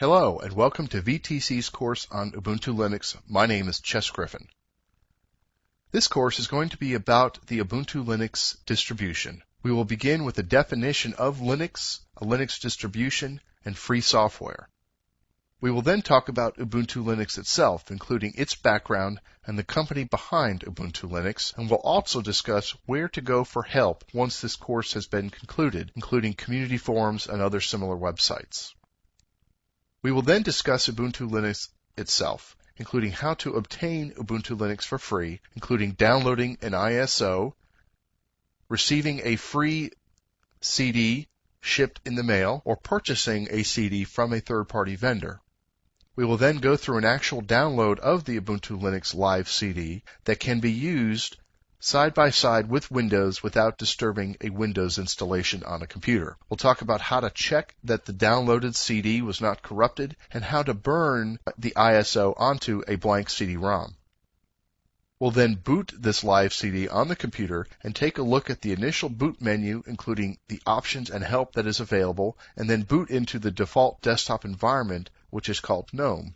Hello and welcome to VTC's course on Ubuntu Linux. My name is Chess Griffin. This course is going to be about the Ubuntu Linux distribution. We will begin with a definition of Linux, a Linux distribution, and free software. We will then talk about Ubuntu Linux itself, including its background and the company behind Ubuntu Linux, and we'll also discuss where to go for help once this course has been concluded, including community forums and other similar websites. We will then discuss Ubuntu Linux itself, including how to obtain Ubuntu Linux for free, including downloading an ISO, receiving a free CD shipped in the mail, or purchasing a CD from a third-party vendor. We will then go through an actual download of the Ubuntu Linux Live CD that can be used side by side with Windows without disturbing a Windows installation on a computer. We'll talk about how to check that the downloaded CD was not corrupted and how to burn the ISO onto a blank CD-ROM. We'll then boot this live CD on the computer and take a look at the initial boot menu, including the options and help that is available, and then boot into the default desktop environment, which is called GNOME.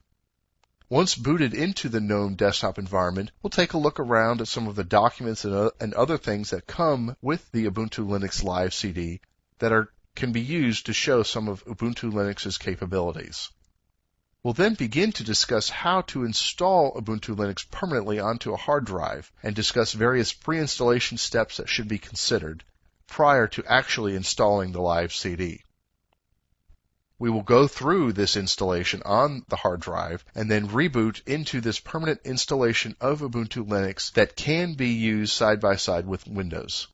Once booted into the GNOME desktop environment, we'll take a look around at some of the documents and other things that come with the Ubuntu Linux Live CD that can be used to show some of Ubuntu Linux's capabilities. We'll then begin to discuss how to install Ubuntu Linux permanently onto a hard drive and discuss various pre-installation steps that should be considered prior to actually installing the live CD. We will go through this installation on the hard drive and then reboot into this permanent installation of Ubuntu Linux that can be used side by side with Windows.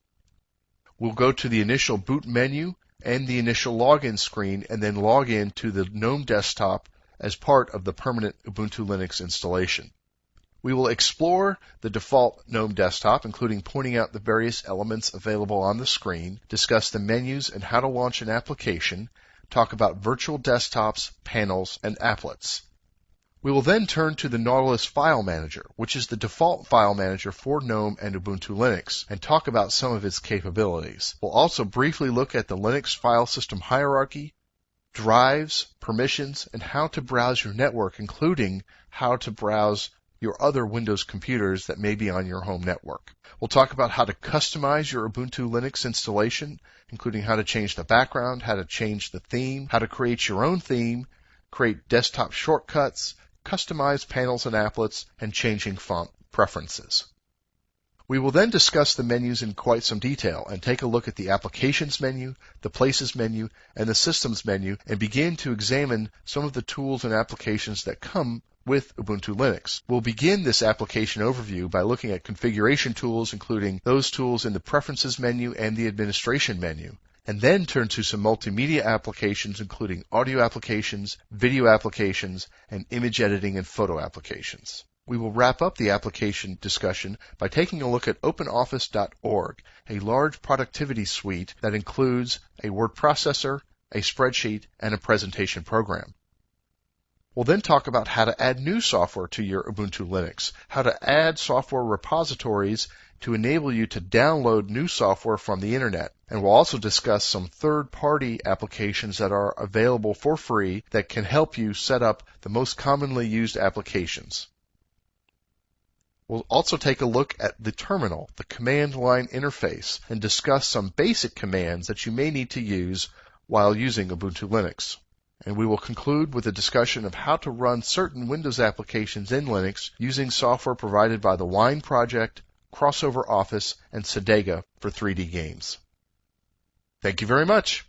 We'll go to the initial boot menu and the initial login screen and then log in to the GNOME desktop as part of the permanent Ubuntu Linux installation. We will explore the default GNOME desktop, including pointing out the various elements available on the screen, discuss the menus and how to launch an application, talk about virtual desktops, panels, and applets. We will then turn to the Nautilus File Manager, which is the default file manager for GNOME and Ubuntu Linux, and talk about some of its capabilities. We'll also briefly look at the Linux file system hierarchy, drives, permissions, and how to browse your network, including how to browse your other Windows computers that may be on your home network. We'll talk about how to customize your Ubuntu Linux installation, including how to change the background, how to change the theme, how to create your own theme, create desktop shortcuts, customize panels and applets, and changing font preferences. We will then discuss the menus in quite some detail and take a look at the Applications menu, the Places menu, and the Systems menu, and begin to examine some of the tools and applications that come with Ubuntu Linux. We'll begin this application overview by looking at configuration tools, including those tools in the Preferences menu and the Administration menu, and then turn to some multimedia applications, including audio applications, video applications, and image editing and photo applications. We will wrap up the application discussion by taking a look at OpenOffice.org, a large productivity suite that includes a word processor, a spreadsheet, and a presentation program. We'll then talk about how to add new software to your Ubuntu Linux, how to add software repositories to enable you to download new software from the internet. And we'll also discuss some third-party applications that are available for free that can help you set up the most commonly used applications. We'll also take a look at the terminal, the command line interface, and discuss some basic commands that you may need to use while using Ubuntu Linux. And we will conclude with a discussion of how to run certain Windows applications in Linux using software provided by the Wine Project, Crossover Office, and Sedega for 3D games. Thank you very much.